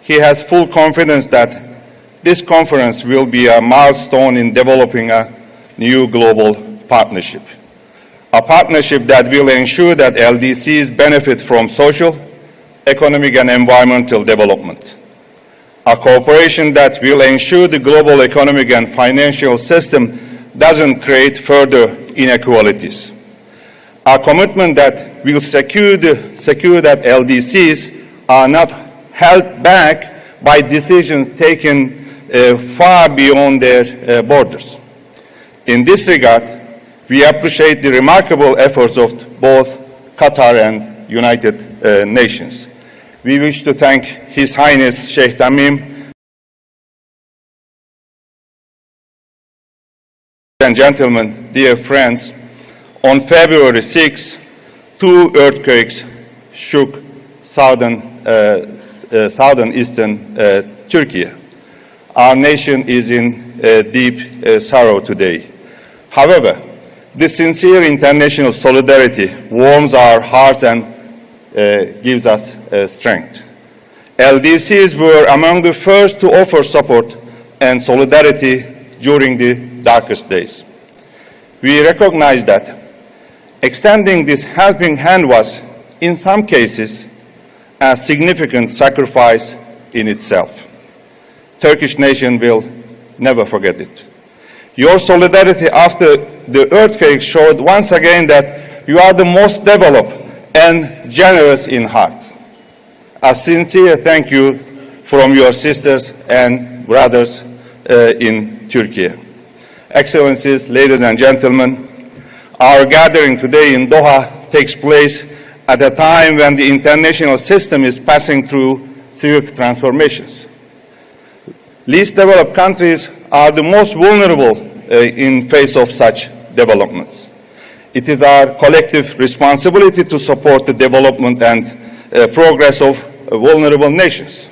Speaker 11: He has full confidence that this conference will be a milestone in developing a new global partnership, a partnership that will ensure that LDCs benefit from social, economic and environmental development, a cooperation that will ensure the global economic and financial system doesn't create further inequalities, a commitment that will secure that LDCs are not held back by decisions taken far beyond their borders. In this regard, we appreciate the remarkable efforts of both Qatar and United Nations. We wish to thank His Highness Sheikh Tamim and gentlemen, dear friends. On February 6, 2 earthquakes shook southeastern Turkey. Our nation is in deep sorrow today. However, this sincere international solidarity warms our hearts and gives us strength. LDCs were among the first to offer support and solidarity during the darkest days. We recognize that extending this helping hand was, in some cases, a significant sacrifice in itself. Turkish nation will never forget it. Your solidarity after the earthquake showed once again that you are the most developed and generous in heart. A sincere thank you from your sisters and brothers in Turkey. Excellencies, ladies and gentlemen, our gathering today in Doha takes place at a time when the international system is passing through swift transformations. Least developed countries are the most vulnerable in face of such developments. It is our collective responsibility to support the development and progress of vulnerable nations.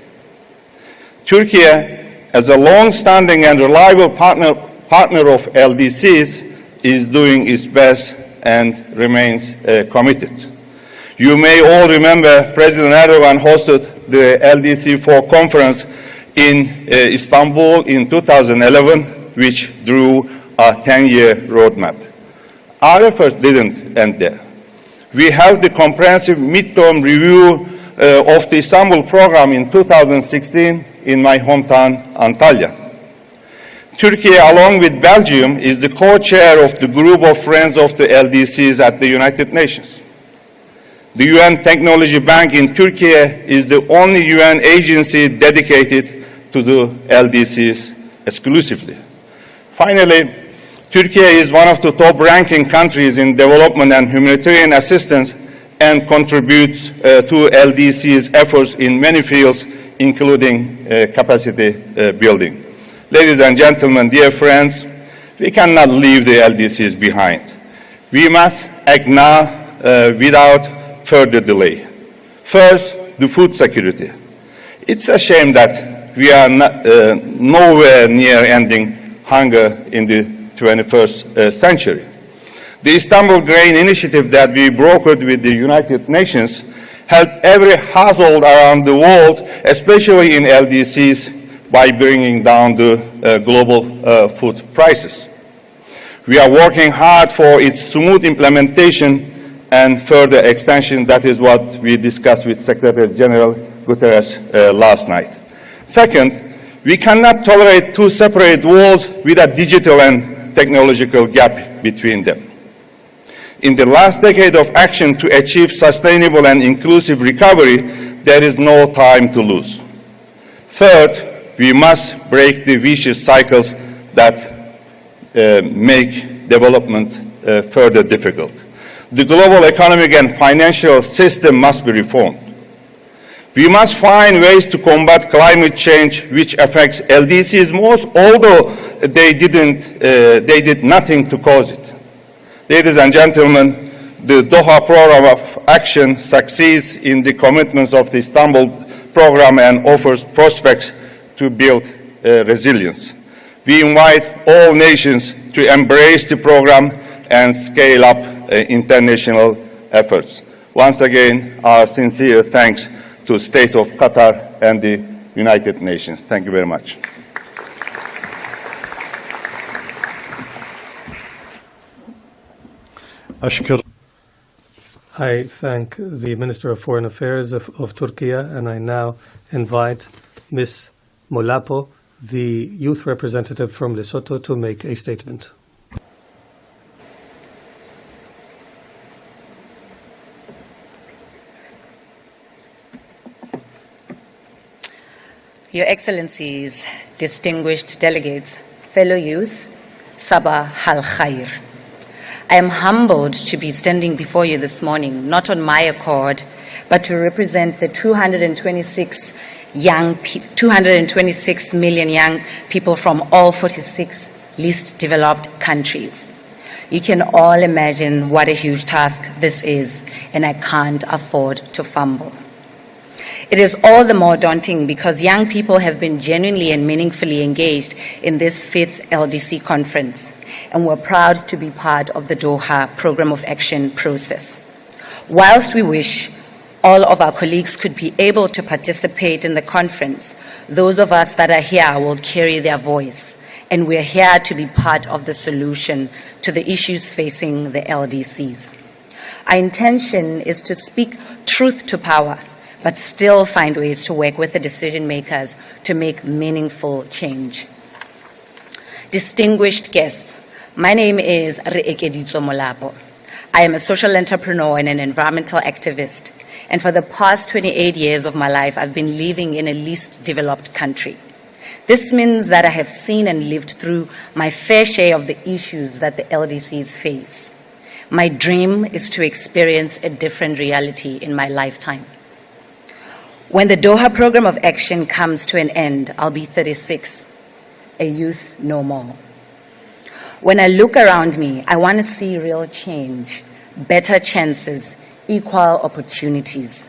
Speaker 11: Turkey, as a long-standing and reliable partner of LDCs, is doing its best and remains committed. You may all remember President Erdogan hosted the LDC4 conference in Istanbul in 2011, which drew a 10-year roadmap. Our efforts didn't end there. We held the comprehensive midterm review of the Istanbul program in 2016 in my hometown, Antalya. Turkey, along with Belgium, is the co-chair of the group of friends of the LDCs at the United Nations. The UN Technology Bank in Turkey is the only UN agency dedicated to the LDCs exclusively. Finally, Turkey is one of the top-ranking countries in development and humanitarian assistance and contributes to LDC's efforts in many fields, including capacity building. Ladies and gentlemen, dear friends, we cannot leave the LDCs behind. We must act now without further delay. First, the food security. It's a shame that we are nowhere near ending hunger in the 21st century. The Istanbul Grain Initiative that we brokered with the United Nations helped every household around the world, especially in LDCs, by bringing down the global food prices. We are working hard for its smooth implementation and further extension. That is what we discussed with Secretary General Guterres last night. Second, we cannot tolerate two separate worlds with a digital and technological gap between them. In the last decade of action to achieve sustainable and inclusive recovery, there is no time to lose. Third, we must break the vicious cycles that make development further difficult. The global economic and financial system must be reformed. We must find ways to combat climate change, which affects LDCs most, although they did nothing to cause it. Ladies and gentlemen, the Doha Program of Action succeeds in the commitments of the Istanbul Program and offers prospects to build resilience. We invite all nations to embrace the program and scale up international efforts. Once again, our sincere thanks to the State of Qatar and the United Nations. Thank you very much.
Speaker 7: I thank the Minister of Foreign Affairs of Turkey, and I now invite Ms. Molapo, the youth representative from Lesotho, to make a statement.
Speaker 12: Your Excellencies, distinguished delegates, fellow youth, Sabah al Khair. I am humbled to be standing before you this morning, not on my accord, but to represent the 226 million young people from all 46 least developed countries. You can all imagine what a huge task this is, and I can't afford to fumble. It is all the more daunting because young people have been genuinely and meaningfully engaged in this 5th LDC conference, and we're proud to be part of the Doha Program of Action process. Whilst we wish all of our colleagues could be able to participate in the conference, those of us that are here will carry their voice, and we're here to be part of the solution to the issues facing the LDCs. Our intention is to speak truth to power, but still find ways to work with the decision makers to make meaningful change. Distinguished guests, my name is Reekeditso Molapo. I am a social entrepreneur and an environmental activist, and for the past 28 years of my life, I've been living in a least developed country. This means that I have seen and lived through my fair share of the issues that the LDCs face. My dream is to experience a different reality in my lifetime. When the Doha Program of Action comes to an end, I'll be 36, a youth no more. When I look around me, I want to see real change, better chances, equal opportunities.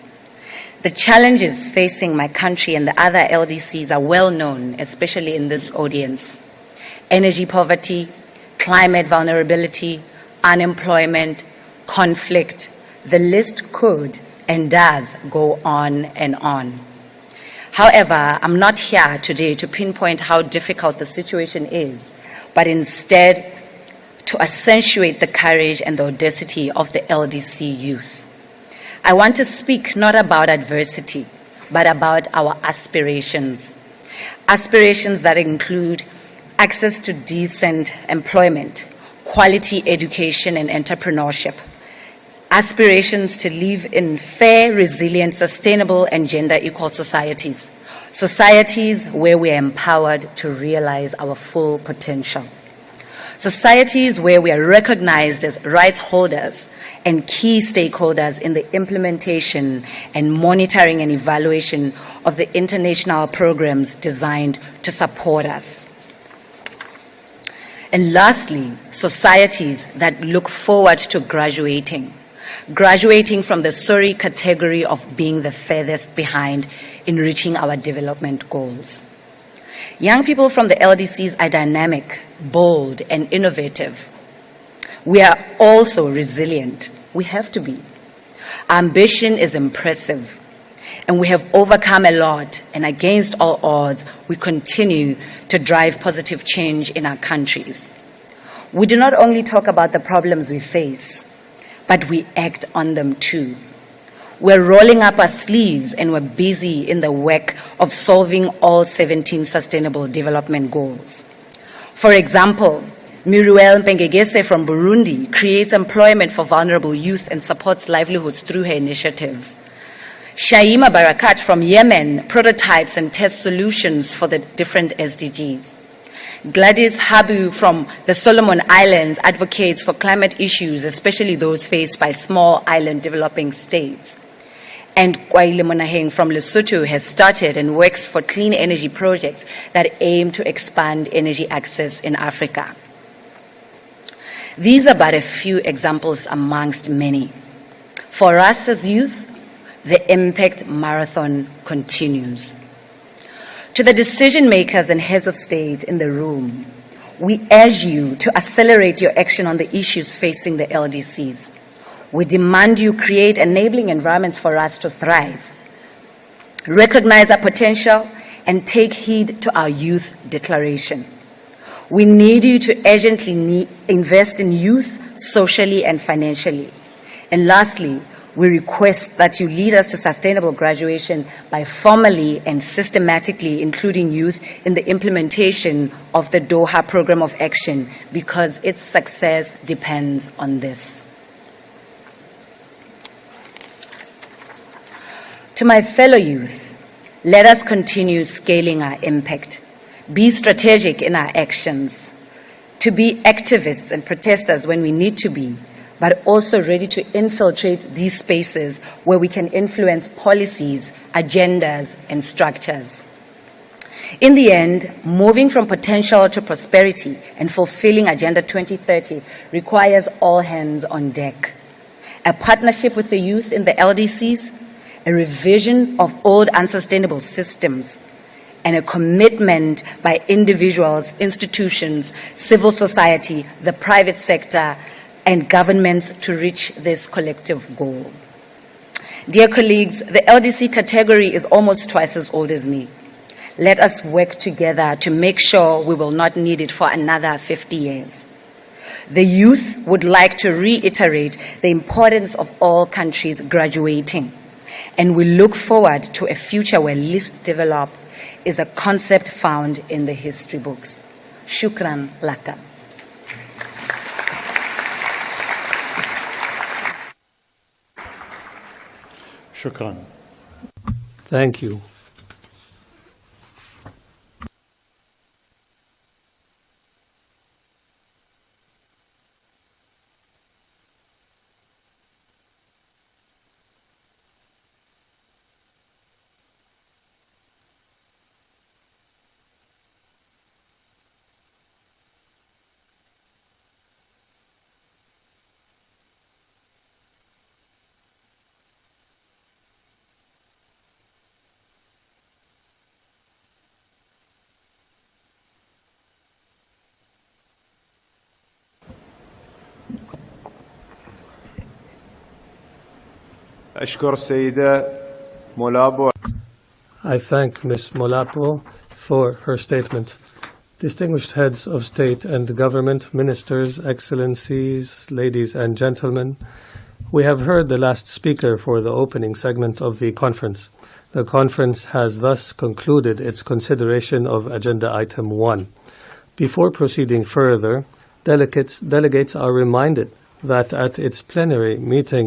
Speaker 12: The challenges facing my country and the other LDCs are well known, especially in this audience. Energy poverty, climate vulnerability, unemployment, conflict. The list could and does go on and on. However, I'm not here today to pinpoint how difficult the situation is, but instead to accentuate the courage and the audacity of the LDC youth. I want to speak not about adversity, but about our aspirations. Aspirations that include access to decent employment, quality education and entrepreneurship, aspirations to live in fair, resilient, sustainable, and gender-equal societies. Societies where we are empowered to realize our full potential. Societies where we are recognized as rights holders and key stakeholders in the implementation and monitoring and evaluation of the international programs designed to support us. And lastly, societies that look forward to graduating from the sorry category of being the furthest behind in reaching our development goals. Young people from the LDCs are dynamic, bold, and innovative. We are also resilient. We have to be. Our ambition is impressive, and we have overcome a lot, and against all odds, we continue to drive positive change in our countries. We do not only talk about the problems we face, but we act on them too. We're rolling up our sleeves and we're busy in the work of solving all 17 Sustainable Development Goals. For example, Muriel Mpengegese from Burundi creates employment for vulnerable youth and supports livelihoods through her initiatives. Shaima Barakat from Yemen prototypes and tests solutions for the different SDGs. Gladys Habu from the Solomon Islands advocates for climate issues, especially those faced by small island developing states. And Kwaile Monaheng from Lesotho has started and works for clean energy projects that aim to expand energy access in Africa. These are but a few examples amongst many. For us as youth, the impact marathon continues. To the decision makers and heads of state in the room, we urge you to accelerate your action on the issues facing the LDCs. We demand you create enabling environments for us to thrive, recognize our potential, and take heed to our youth declaration. We need you to urgently invest in youth socially and financially. And lastly, we request that you lead us to sustainable graduation by formally and systematically including youth in the implementation of the Doha Program of Action, because its success depends on this. To my fellow youth, let us continue scaling our impact, be strategic in our actions, to be activists and protesters when we need to be, but also ready to infiltrate these spaces where we can influence policies, agendas, and structures. In the end, moving from potential to prosperity and fulfilling Agenda 2030 requires all hands on deck. A partnership with the youth in the LDCs, a revision of old unsustainable systems, and a commitment by individuals, institutions, civil society, the private sector, and governments to reach this collective goal. Dear colleagues, the LDC category is almost twice as old as me. Let us work together to make sure we will not need it for another 50 years. The youth would like to reiterate the importance of all countries graduating, and we look forward to a future where least developed is a concept found in the history books. Shukran laka.
Speaker 2: Shukran.
Speaker 7: Thank you.
Speaker 13: أشكر السيدة مولابو.
Speaker 7: I thank Ms. Molapo for her statement. Distinguished heads of state and government, ministers, excellencies, ladies and gentlemen, we have heard the last speaker for the opening segment of the conference. The conference has thus concluded its consideration of Agenda Item 1. Before proceeding further, delegates are reminded that at its plenary meeting